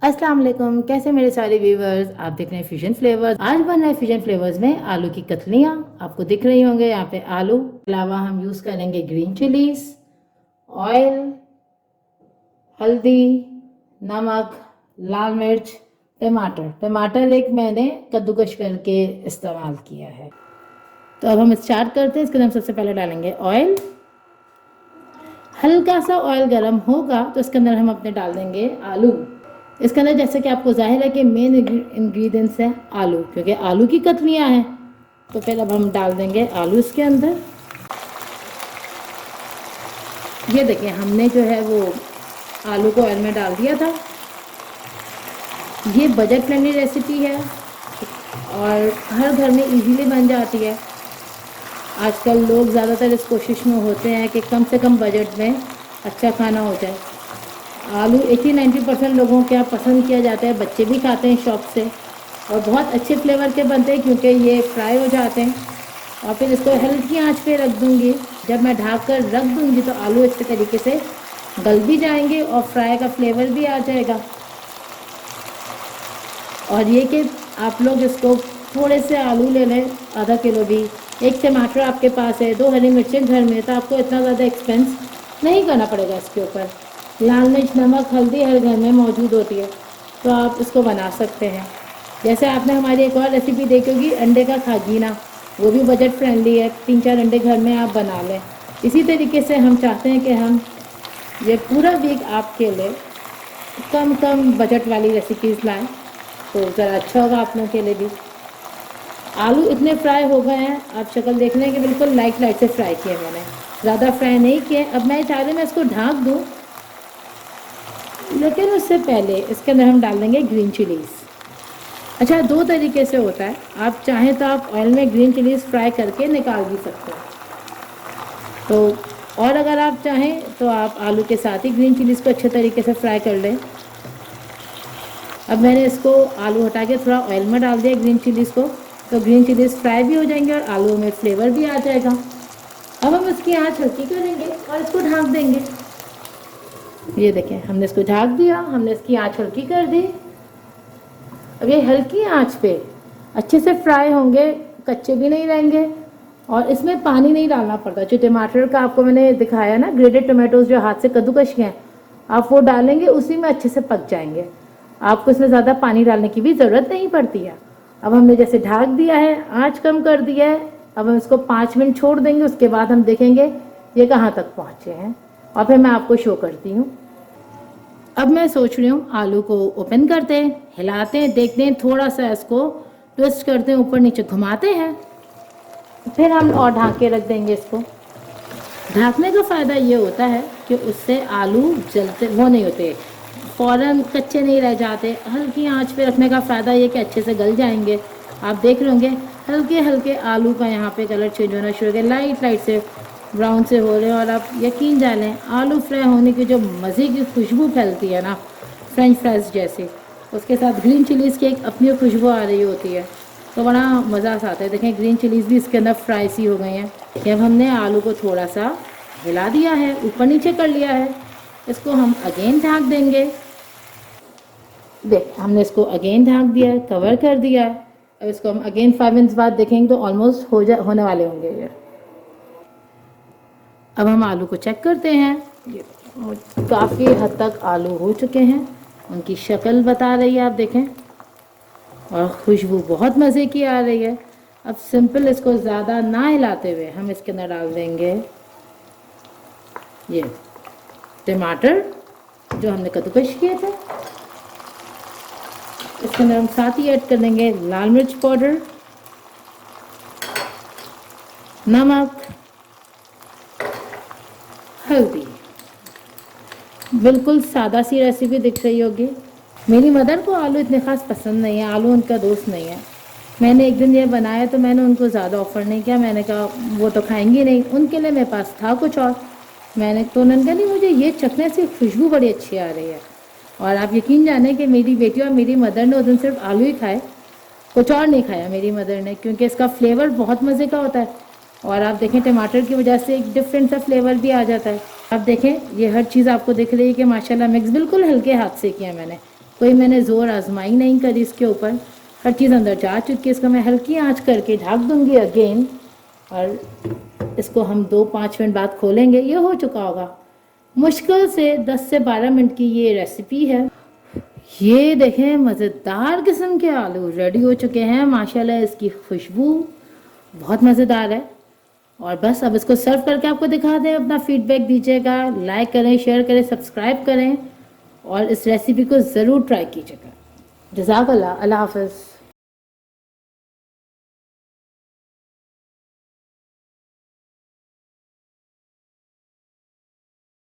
अस्सलाम वालेकुम, कैसे मेरे सारे व्यूवर्स। आप देख रहे हैं फ्यूजन फ्लेवर्स। आज बन रहा है फ्यूजन फ्लेवर्स में आलू की कतलियाँ। आपको दिख रही होंगे यहाँ पे आलू, अलावा हम यूज़ करेंगे ग्रीन चिलीज, ऑयल, हल्दी, नमक, लाल मिर्च, टमाटर। टमाटर एक मैंने कद्दूकश करके इस्तेमाल किया है। तो अब हम स्टार्ट करते हैं। इसके अंदर हम सबसे पहले डालेंगे ऑयल। हल्का सा ऑयल गर्म होगा तो इसके अंदर हम अपने डाल देंगे आलू। इसके अंदर जैसे कि आपको जाहिर है कि मेन इंग्रेडिएंट्स है आलू, क्योंकि आलू की कतलियाँ हैं। तो फिर अब हम डाल देंगे आलू इसके अंदर। ये देखिए हमने जो है वो आलू को ऑयल में डाल दिया था। ये बजट फ्रेंडली रेसिपी है और हर घर में इजीली बन जाती है। आजकल लोग ज़्यादातर इस कोशिश में होते हैं कि कम से कम बजट में अच्छा खाना हो जाए। आलू 80-90% लोगों के यहाँ पसंद किया जाता है, बच्चे भी खाते हैं शौक से और बहुत अच्छे फ्लेवर के बनते हैं क्योंकि ये फ्राई हो जाते हैं। और फिर इसको हल्की आंच पे रख दूँगी। जब मैं ढक कर रख दूँगी तो आलू अच्छे तरीके से गल भी जाएंगे और फ्राई का फ्लेवर भी आ जाएगा। और ये कि आप लोग इसको थोड़े से आलू ले लें, आधा किलो भी। एक टमाटर आपके पास है, 2 हरी मिर्चें घर में, तो आपको इतना ज़्यादा एक्सपेंस नहीं करना पड़ेगा इसके ऊपर। लाल मिर्च, नमक, हल्दी हर घर में मौजूद होती है, तो आप इसको बना सकते हैं। जैसे आपने हमारी एक और रेसिपी देखी होगी अंडे का खागीना, वो भी बजट फ्रेंडली है। 3-4 अंडे घर में आप बना लें। इसी तरीके से हम चाहते हैं कि हम ये पूरा वीक आपके लिए कम बजट वाली रेसिपीज़ लाएँ, तो ज़रा अच्छा होगा आप लोगों के लिए भी। आलू इतने फ्राई हो गए हैं, आप शक्ल देख रहे हैं कि बिल्कुल लाइट से फ्राई किए मैंने, ज़्यादा फ्राई नहीं किए। अब मैं चाह रही मैं इसको ढाँक दूँ, लेकिन उससे पहले इसके अंदर हम डाल देंगे ग्रीन चिलीज़। अच्छा, 2 तरीके से होता है। आप चाहें तो आप ऑयल में ग्रीन चिलीज़ फ्राई करके निकाल भी सकते हैं। तो और अगर आप चाहें तो आप आलू के साथ ही ग्रीन चिलीज़ को अच्छे तरीके से फ्राई कर लें। अब मैंने इसको आलू हटा के थोड़ा ऑयल में डाल दिया ग्रीन चिलीज़ को, तो ग्रीन चिलीज़ फ्राई भी हो जाएंगे और आलू में फ्लेवर भी आ जाएगा। अब हम इसकी आँच हल्की करेंगे और इसको ढक देंगे। ये देखें हमने इसको ढक दिया, हमने इसकी आँच हल्की कर दी। अब ये हल्की आँच पे अच्छे से फ्राई होंगे, कच्चे भी नहीं रहेंगे और इसमें पानी नहीं डालना पड़ता। जो टमाटर का आपको मैंने दिखाया ना, ग्रेटेड टमाटोज जो हाथ से कद्दूकश हैं, आप वो डालेंगे, उसी में अच्छे से पक जाएंगे। आपको इसमें ज़्यादा पानी डालने की भी ज़रूरत नहीं पड़ती है। अब हमने जैसे ढक दिया है, आँच कम कर दिया है। अब हम इसको 5 मिनट छोड़ देंगे, उसके बाद हम देखेंगे ये कहाँ तक पहुँचे हैं और फिर मैं आपको शो करती हूँ। अब मैं सोच रही हूँ आलू को ओपन करते हैं, हिलाते हैं, देखते हैं, थोड़ा सा इसको ट्विस्ट करते हैं, ऊपर नीचे घुमाते हैं, फिर हम और ढक के रख देंगे इसको। ढकने का फ़ायदा ये होता है कि उससे आलू जलते वो नहीं होते, फ़ौरन कच्चे नहीं रह जाते। हल्की आंच पे रखने का फ़ायदा ये कि अच्छे से गल जाएंगे। आप देख रहे होंगे हल्के हल्के आलू का यहाँ पे कलर चेंज होना शुरू हो गया, लाइट से ब्राउन से हो रहे हैं। और आप यकीन जानें आलू फ्राई होने की जो मज़े की खुशबू फैलती है ना, फ्रेंच फ्राइज जैसे, उसके साथ ग्रीन चिलीज़ की एक अपनी खुशबू आ रही होती है, तो बड़ा मज़ा सा आता है। देखें ग्रीन चिलीज़ भी इसके अंदर फ्राई सी हो गई हैं। अब हमने आलू को थोड़ा सा हिला दिया है, ऊपर नीचे कर लिया है। इसको हम अगेन ढक देंगे। देख हमने इसको अगेन ढक दिया है, कवर कर दिया है। अब इसको हम अगेन 5 मिनट्स बाद देखेंगे तो ऑलमोस्ट होने वाले होंगे ये। अब हम आलू को चेक करते हैं। ये काफ़ी हद तक आलू हो चुके हैं, उनकी शक्ल बता रही है, आप देखें, और खुशबू बहुत मज़े की आ रही है। अब सिंपल इसको ज़्यादा ना हिलाते हुए हम इसके अंदर डाल देंगे ये टमाटर जो हमने कद्दूकश किए थे। इसके अंदर हम साथ ही ऐड कर देंगे लाल मिर्च पाउडर, नमक, हल्दी। बिल्कुल सादा सी रेसिपी दिख रही होगी। मेरी मदर को आलू इतने ख़ास पसंद नहीं है, आलू उनका दोस्त नहीं है। मैंने एक दिन ये बनाया तो मैंने उनको ज़्यादा ऑफ़र नहीं किया, मैंने कहा वो तो खाएंगी नहीं, उनके लिए मेरे पास था कुछ और। मैंने तो उन्होंने कहा नहीं मुझे ये चखने से खुशबू बड़ी अच्छी आ रही है। और आप यकीन जाने कि मेरी बेटी और मेरी मदर ने उस दिन सिर्फ आलू ही खाए, कुछ और नहीं खाया मेरी मदर ने, क्योंकि इसका फ्लेवर बहुत मज़े का होता है। और आप देखें टमाटर की वजह से एक डिफरेंट सा फ्लेवर भी आ जाता है। आप देखें ये हर चीज़ आपको दिख रही है कि माशाल्लाह मिक्स बिल्कुल हल्के हाथ से किया मैंने, कोई मैंने ज़ोर आजमाई नहीं करी इसके ऊपर, हर चीज़ अंदर जा चुकी है। इसको मैं हल्की आंच करके ढक दूंगी अगेन, और इसको हम 2-5 मिनट बाद खोलेंगे। ये हो चुका होगा, मुश्किल से 10 से 12 मिनट की ये रेसिपी है। ये देखें, मज़ेदार किस्म के आलू रेडी हो चुके हैं माशाल्लाह। इसकी खुशबू बहुत मज़ेदार है। और बस अब इसको सर्व करके आपको दिखा दें। अपना फीडबैक दीजिएगा, लाइक करें, शेयर करें, सब्सक्राइब करें और इस रेसिपी को ज़रूर ट्राई कीजिएगा। जज़ाकल्लाह, अल्लाह हाफ़िज़।